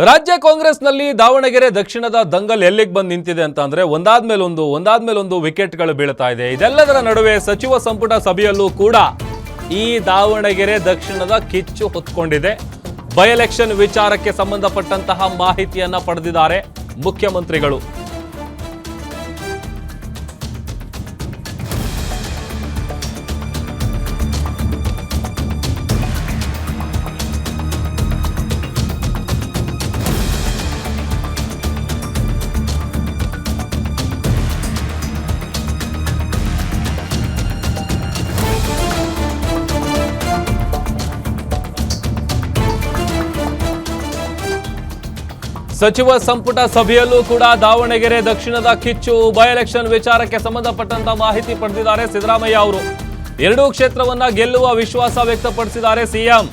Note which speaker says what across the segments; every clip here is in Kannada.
Speaker 1: ರಾಜ್ಯ ಕಾಂಗ್ರೆಸ್ನಲ್ಲಿ ದಾವಣಗೆರೆ ದಕ್ಷಿಣದ ದಂಗಲ್ ಎಲ್ಲಿಗೆ ಬಂದು ನಿಂತಿದೆ ಅಂತ ಅಂದ್ರೆ ಒಂದಾದ್ಮೇಲೊಂದು ವಿಕೆಟ್ಗಳು ಬೀಳ್ತಾ ಇದೆ. ಇದೆಲ್ಲದರ ನಡುವೆ ಸಚಿವ ಸಂಪುಟ ಸಭೆಯಲ್ಲೂ ಕೂಡ ಈ ದಾವಣಗೆರೆ ದಕ್ಷಿಣದ ಕಿಚ್ಚು ಹೊತ್ಕೊಂಡಿದೆ. ಬೈ ಎಲೆಕ್ಷನ್ ವಿಚಾರಕ್ಕೆ ಸಂಬಂಧಪಟ್ಟಂತಹ ಮಾಹಿತಿಯನ್ನ ಪಡೆದಿದ್ದಾರೆ ಮುಖ್ಯಮಂತ್ರಿಗಳು. ಸಚಿವ ಸಂಪುಟ ಸಭೆಯಲ್ಲೂ ಕೂಡ ದಾವಣಗೆರೆ ದಕ್ಷಿಣದ ಕಿಚ್ಚು. ಬೈ ಎಲೆಕ್ಷನ್ ವಿಚಾರಕ್ಕೆ ಸಂಬಂಧಪಟ್ಟಂತ ಮಾಹಿತಿ ಪಡೆದಿದ್ದಾರೆ ಸಿದ್ದರಾಮಯ್ಯ ಅವರು. ಎರಡೂ ಕ್ಷೇತ್ರವನ್ನ ಗೆಲ್ಲುವ ವಿಶ್ವಾಸ ವ್ಯಕ್ತಪಡಿಸಿದ್ದಾರೆ ಸಿಎಂ.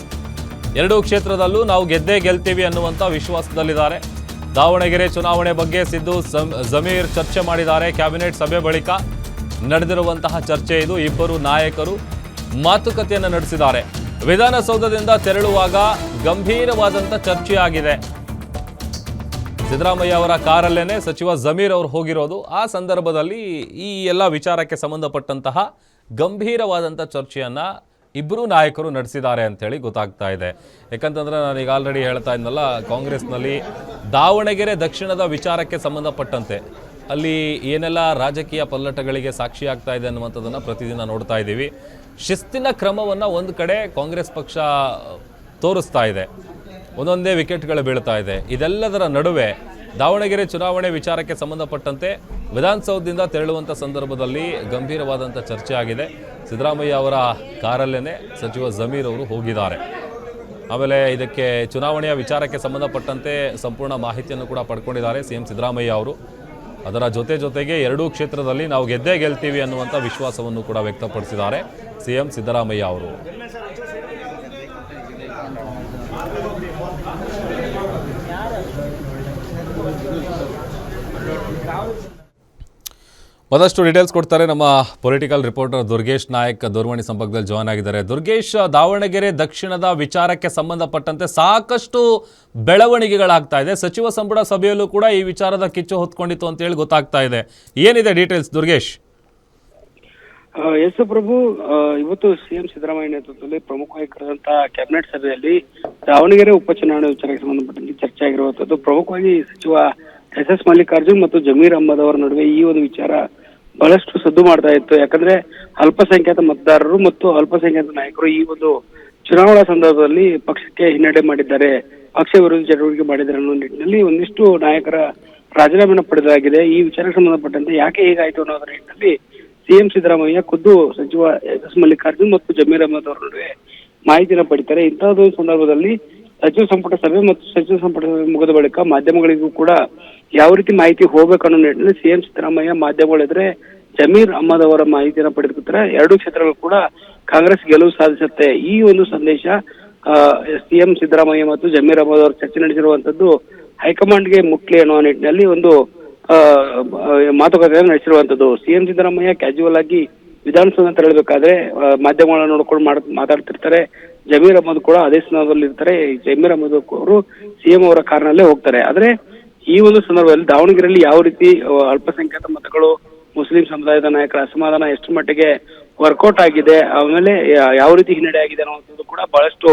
Speaker 1: ಎರಡೂ ಕ್ಷೇತ್ರದಲ್ಲೂ ನಾವು ಗೆದ್ದೇ ಗೆಲ್ತೀವಿ ಅನ್ನುವಂತ ವಿಶ್ವಾಸದಲ್ಲಿದ್ದಾರೆ. ದಾವಣಗೆರೆ ಚುನಾವಣೆ ಬಗ್ಗೆ ಸಿದ್ದು ಜಮೀರ್ ಚರ್ಚೆ ಮಾಡಿದ್ದಾರೆ. ಕ್ಯಾಬಿನೆಟ್ ಸಭೆ ಬಳಿಕ ನಡೆದಿರುವಂತಹ ಚರ್ಚೆ ಇದು. ಇಬ್ಬರು ನಾಯಕರು ಮಾತುಕತೆಯನ್ನು ನಡೆಸಿದ್ದಾರೆ. ವಿಧಾನಸೌಧದಿಂದ ತೆರಳುವಾಗ ಗಂಭೀರವಾದಂತ ಚರ್ಚೆಯಾಗಿದೆ. ಸಿದ್ದರಾಮಯ್ಯ ಅವರ ಕಾರಲ್ಲೇನೆ ಸಚಿವ ಜಮೀರ್ ಅವರು ಹೋಗಿರೋದು. ಆ ಸಂದರ್ಭದಲ್ಲಿ ಈ ಎಲ್ಲ ವಿಚಾರಕ್ಕೆ ಸಂಬಂಧಪಟ್ಟಂತಹ ಗಂಭೀರವಾದಂಥ ಚರ್ಚೆಯನ್ನ ಇಬ್ಬರು ನಾಯಕರು ನಡೆಸಿದ್ದಾರೆ ಅಂತೇಳಿ ಗೊತ್ತಾಗ್ತಾ ಇದೆ. ಯಾಕಂತಂದ್ರೆ ನಾನೀಗ ಆಲ್ರೆಡಿ ಹೇಳ್ತಾ ಇದ್ನಲ್ಲ, ಕಾಂಗ್ರೆಸ್ನಲ್ಲಿ ದಾವಣಗೆರೆ ದಕ್ಷಿಣದ ವಿಚಾರಕ್ಕೆ ಸಂಬಂಧಪಟ್ಟಂತೆ ಅಲ್ಲಿ ಏನೆಲ್ಲ ರಾಜಕೀಯ ಪಲ್ಲಟಗಳಿಗೆ ಸಾಕ್ಷಿಯಾಗ್ತಾ ಇದೆ ಅನ್ನುವಂಥದ್ದನ್ನು ಪ್ರತಿದಿನ ನೋಡ್ತಾ ಇದ್ದೀವಿ. ಶಿಸ್ತಿನ ಕ್ರಮವನ್ನು ಒಂದು ಕಡೆ ಕಾಂಗ್ರೆಸ್ ಪಕ್ಷ ತೋರಿಸ್ತಾ ಇದೆ, ಒಂದೊಂದೇ ವಿಕೆಟ್ಗಳು ಬೀಳ್ತಾ ಇದೆ. ಇದೆಲ್ಲದರ ನಡುವೆ ದಾವಣಗೆರೆ ಚುನಾವಣೆ ವಿಚಾರಕ್ಕೆ ಸಂಬಂಧಪಟ್ಟಂತೆ ವಿಧಾನಸೌಧದಿಂದ ತೆರಳುವಂಥ ಸಂದರ್ಭದಲ್ಲಿ ಗಂಭೀರವಾದಂಥ ಚರ್ಚೆ ಆಗಿದೆ. ಸಿದ್ದರಾಮಯ್ಯ ಅವರ ಕಾರಲ್ಲೇನೆ ಸಚಿವ ಜಮೀರ್ ಅವರು ಹೋಗಿದ್ದಾರೆ. ಆಮೇಲೆ ಇದಕ್ಕೆ ಚುನಾವಣೆಯ ವಿಚಾರಕ್ಕೆ ಸಂಬಂಧಪಟ್ಟಂತೆ ಸಂಪೂರ್ಣ ಮಾಹಿತಿಯನ್ನು ಕೂಡ ಪಡ್ಕೊಂಡಿದ್ದಾರೆ ಸಿಎಂ ಸಿದ್ದರಾಮಯ್ಯ ಅವರು. ಅದರ ಜೊತೆಗೆ ಎರಡೂ ಕ್ಷೇತ್ರದಲ್ಲಿ ನಾವು ಗೆದ್ದೇ ಗೆಲ್ತೀವಿ ಅನ್ನುವಂಥ ವಿಶ್ವಾಸವನ್ನು ಕೂಡ ವ್ಯಕ್ತಪಡಿಸಿದ್ದಾರೆ ಸಿಎಂ ಸಿದ್ದರಾಮಯ್ಯ ಅವರು. ಮತ್ತಷ್ಟು ಡೀಟೇಲ್ಸ್ ಕೊಡ್ತಾರೆ ನಮ್ಮ ಪೊಲಿಟಿಕಲ್ ರಿಪೋರ್ಟರ್ ದುರ್ಗೇಶ್ ನಾಯಕ್ ದೂರವಾಣಿ ಸಂಪರ್ಕದಲ್ಲಿ ಜಾಯ್ನ್ ಆಗಿದ್ದಾರೆ. ದುರ್ಗೇಶ್, ದಾವಣಗೆರೆ ದಕ್ಷಿಣದ ವಿಚಾರಕ್ಕೆ ಸಂಬಂಧಪಟ್ಟಂತೆ ಸಾಕಷ್ಟು ಬೆಳವಣಿಗೆಗಳಾಗ್ತಾ ಇದೆ. ಸಚಿವ ಸಂಪುಟ ಸಭೆಯಲ್ಲೂ ಕೂಡ ಈ ವಿಚಾರದ ಕಿಚ್ಚು ಹೊತ್ಕೊಂಡಿತ್ತು ಅಂತ ಹೇಳಿ ಗೊತ್ತಾಗ್ತಾ ಇದೆ. ಏನಿದೆ ಡೀಟೇಲ್ಸ್ ದುರ್ಗೇಶ್?
Speaker 2: ಎಸ್ ಪ್ರಭು, ಇವತ್ತು ಸಿಎಂ ಸಿದ್ದರಾಮಯ್ಯ ನೇತೃತ್ವದಲ್ಲಿ ಪ್ರಮುಖವಾಗಿ ಕರೆದಂತಹ ಕ್ಯಾಬಿನೆಟ್ ಸಭೆಯಲ್ಲಿ ದಾವಣಗೆರೆ ಉಪಚುನಾವಣೆ ವಿಚಾರಕ್ಕೆ ಸಂಬಂಧಪಟ್ಟಂತೆ ಚರ್ಚೆ ಆಗಿರುವಂತದ್ದು. ಪ್ರಮುಖವಾಗಿ ಸಚಿವ ಎಸ್ ಮಲ್ಲಿಕಾರ್ಜುನ್ ಮತ್ತು ಜಮೀರ್ ಅಹಮದ್ ಅವರ ನಡುವೆ ಈ ಒಂದು ವಿಚಾರ ಬಹಳಷ್ಟು ಸದ್ದು ಮಾಡ್ತಾ ಇತ್ತು. ಯಾಕಂದ್ರೆ ಅಲ್ಪಸಂಖ್ಯಾತ ಮತದಾರರು ಮತ್ತು ಅಲ್ಪಸಂಖ್ಯಾತ ನಾಯಕರು ಈ ಒಂದು ಚುನಾವಣಾ ಸಂದರ್ಭದಲ್ಲಿ ಪಕ್ಷಕ್ಕೆ ಹಿನ್ನಡೆ ಮಾಡಿದ್ದಾರೆ, ಪಕ್ಷ ವಿರೋಧಿ ಚಟುವಟಿಕೆ ಮಾಡಿದ್ದಾರೆ ಅನ್ನೋ ನಿಟ್ಟಿನಲ್ಲಿ ಒಂದಿಷ್ಟು ನಾಯಕರ ರಾಜೀನಾಮೆಯನ್ನು ಪಡೆದಾಗಿದೆ. ಈ ವಿಚಾರಕ್ಕೆ ಸಂಬಂಧಪಟ್ಟಂತೆ ಯಾಕೆ ಹೀಗಾಯ್ತು ಅನ್ನೋದರ ನಿಟ್ಟಿನಲ್ಲಿ ಸಿಎಂ ಸಿದ್ದರಾಮಯ್ಯ ಖುದ್ದು ಸಚಿವ ಎಸ್ ಮಲ್ಲಿಕಾರ್ಜುನ್ ಮತ್ತು ಜಮೀರ್ ಅಹಮದ್ ಅವರ ನಡುವೆ ಮಾಹಿತಿಯನ್ನು ಪಡಿತಾರೆ. ಇಂತಹದೊಂದು ಸಂದರ್ಭದಲ್ಲಿ ಸಚಿವ ಸಂಪುಟ ಸಭೆ ಮತ್ತು ಸಚಿವ ಸಂಪುಟ ಸಭೆ ಮುಗಿದ ಬಳಿಕ ಮಾಧ್ಯಮಗಳಿಗೂ ಕೂಡ ಯಾವ ರೀತಿ ಮಾಹಿತಿ ಹೋಗ್ಬೇಕು ಅನ್ನೋ ನಿಟ್ಟಿನಲ್ಲಿ ಸಿಎಂ ಸಿದ್ದರಾಮಯ್ಯ ಮಾಧ್ಯಮಗಳಿದ್ರೆ ಜಮೀರ್ ಅಹಮದ್ ಅವರ ಮಾಹಿತಿಯನ್ನು ಪಡೆದುಕೊಳ್ತಾರೆ. ಎರಡೂ ಕ್ಷೇತ್ರಗಳು ಕೂಡ ಕಾಂಗ್ರೆಸ್ ಗೆಲುವು ಸಾಧಿಸುತ್ತೆ. ಈ ಒಂದು ಸಂದೇಶ ಸಿಎಂ ಸಿದ್ದರಾಮಯ್ಯ ಮತ್ತು ಜಮೀರ್ ಅಹಮದ್ ಅವರು ಚರ್ಚೆ ನಡೆಸಿರುವಂತದ್ದು ಹೈಕಮಾಂಡ್ಗೆ ಮುಟ್ಲಿ ಅನ್ನೋ ನಿಟ್ಟಿನಲ್ಲಿ ಒಂದು ಮಾತುಕತೆಯನ್ನು ನಡೆಸಿರುವಂತದ್ದು. ಸಿಎಂ ಸಿದ್ದರಾಮಯ್ಯ ಕ್ಯಾಜುವಲ್ ಆಗಿ ವಿಧಾನಸೌಧ ತೆರಳಬೇಕಾದ್ರೆ ಮಾಧ್ಯಮಗಳನ್ನ ನೋಡ್ಕೊಂಡು ಮಾತಾಡ್ತಿರ್ತಾರೆ. ಜಮೀರ್ ಅಹಮದ್ ಕೂಡ ಅದೇ ಸಂದರ್ಭದಲ್ಲಿ ಇರ್ತಾರೆ. ಜಮೀರ್ ಅಹಮದ್ ಅವರು ಸಿಎಂ ಅವರ ಕಾರ್ನಲ್ಲೇ ಹೋಗ್ತಾರೆ. ಆದ್ರೆ ಈ ಒಂದು ಸಂದರ್ಭದಲ್ಲಿ ದಾವಣಗೆರೆಯಲ್ಲಿ ಯಾವ ರೀತಿ ಅಲ್ಪಸಂಖ್ಯಾತ ಮತಗಳು, ಮುಸ್ಲಿಂ ಸಮುದಾಯದ ನಾಯಕರ ಅಸಮಾಧಾನ ಎಷ್ಟು ಮಟ್ಟಿಗೆ ವರ್ಕೌಟ್ ಆಗಿದೆ, ಆಮೇಲೆ ಯಾವ ರೀತಿ ಹಿನ್ನಡೆ ಆಗಿದೆ ಅನ್ನುವಂಥದ್ದು ಕೂಡ ಬಹಳಷ್ಟು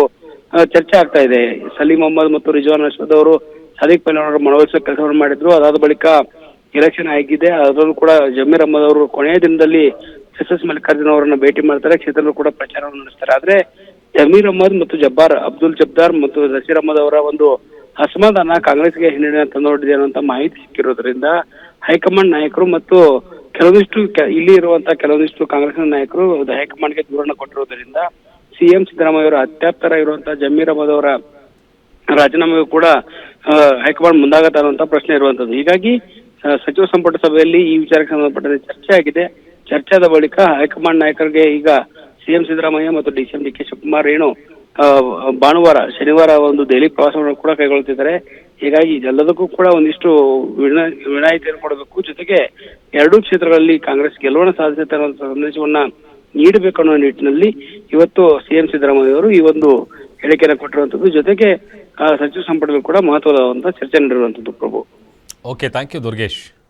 Speaker 2: ಚರ್ಚೆ ಆಗ್ತಾ ಇದೆ. ಸಲೀಂ ಅಹಮದ್ ಮತ್ತು ರಿಜ್ವಾನ್ ಅರ್ಷದ್ ಅವರು ಸದೀಕ್ ಪೈಲ್ವಾನ್ ಅವರ ಮನವೊಲಿಸುವ ಕೆಲಸವನ್ನು ಮಾಡಿದ್ರು. ಅದಾದ ಬಳಿಕ ಎಲೆಕ್ಷನ್ ಆಗಿದೆ. ಅದರಲ್ಲೂ ಕೂಡ ಜಮೀರ್ ಅಹಮದ್ ಅವರು ಕೊನೆಯ ದಿನದಲ್ಲಿ ಎಸ್ ಮಲ್ಲಿಕಾರ್ಜುನ್ ಅವರನ್ನ ಭೇಟಿ ಮಾಡ್ತಾರೆ, ಕ್ಷೇತ್ರದಲ್ಲೂ ಕೂಡ ಪ್ರಚಾರವನ್ನು ನಡೆಸ್ತಾರೆ. ಆದ್ರೆ ಜಮೀರ್ ಅಹಮದ್ ಮತ್ತು ಅಬ್ದುಲ್ ಜಬ್ಬಾರ್ ಮತ್ತು ನಸೀರ್ ಅಹಮದ್ ಅವರ ಒಂದು ಅಸಮಾಧಾನ ಕಾಂಗ್ರೆಸ್ಗೆ ಹಿನ್ನಡೆ ತಂದೊಡ್ಡಿದೆ ಅನ್ನುವಂತ ಮಾಹಿತಿ ಸಿಕ್ಕಿರೋದ್ರಿಂದ ಹೈಕಮಾಂಡ್ ನಾಯಕರು ಮತ್ತು ಕೆಲವೊಂದಿಷ್ಟು ಇಲ್ಲಿ ಇರುವಂತಹ ಕೆಲವೊಂದಿಷ್ಟು ಕಾಂಗ್ರೆಸ್ನ ನಾಯಕರು ಹೈಕಮಾಂಡ್ಗೆ ದೂರನ್ನು ಕೊಟ್ಟಿರೋದ್ರಿಂದ ಸಿಎಂ ಸಿದ್ದರಾಮಯ್ಯ ಅವರ ಅತ್ಯಾಪ್ತರ ಇರುವಂತಹ ಜಮೀರ್ ಅಹಮದ್ ಅವರ ರಾಜೀನಾಮೆಗೂ ಕೂಡ ಹೈಕಮಾಂಡ್ ಮುಂದಾಗತ್ತ ಅನ್ನುವಂತ ಪ್ರಶ್ನೆ ಇರುವಂತದ್ದು. ಹೀಗಾಗಿ ಸಚಿವ ಸಂಪುಟ ಸಭೆಯಲ್ಲಿ ಈ ವಿಚಾರಕ್ಕೆ ಸಂಬಂಧಪಟ್ಟಂತೆ ಚರ್ಚೆ ಆಗಿದೆ. ಚರ್ಚೆಯಾದ ಬಳಿಕ ಹೈಕಮಾಂಡ್ ನಾಯಕರಿಗೆ ಈಗ ಸಿಎಂ ಸಿದ್ದರಾಮಯ್ಯ ಮತ್ತು ಡಿಸಿಎಂ ಡಿ ಕೆ ಶಿವಕುಮಾರ್ ಶನಿವಾರ ಒಂದು ದೆಹಲಿ ಪ್ರವಾಸವನ್ನು ಕೂಡ ಕೈಗೊಳ್ಳುತ್ತಿದ್ದಾರೆ. ಹೀಗಾಗಿ ಇದೆಲ್ಲದಕ್ಕೂ ಕೂಡ ಒಂದಿಷ್ಟು ವಿನಾಯಿತಿಯನ್ನು ಕೊಡಬೇಕು. ಜೊತೆಗೆ ಎರಡೂ ಕ್ಷೇತ್ರಗಳಲ್ಲಿ ಕಾಂಗ್ರೆಸ್ ಗೆಲುವನ್ನು ಸಾಧಿಸುತ್ತೆ ಅನ್ನೋ ಸಂದೇಶವನ್ನ ನೀಡಬೇಕು ಅನ್ನೋ ನಿಟ್ಟಿನಲ್ಲಿ ಇವತ್ತು ಸಿಎಂ ಸಿದ್ದರಾಮಯ್ಯ ಅವರು ಈ ಒಂದು ಹೇಳಿಕೆಯನ್ನು ಕೊಟ್ಟಿರುವಂತದ್ದು. ಜೊತೆಗೆ ಸಚಿವ ಸಂಪುಟದಲ್ಲಿ ಕೂಡ ಮಹತ್ವದ ಚರ್ಚೆ ನಡೆದಿರುವಂತದ್ದು Prabhu.
Speaker 1: Okay, thank you Durgesh.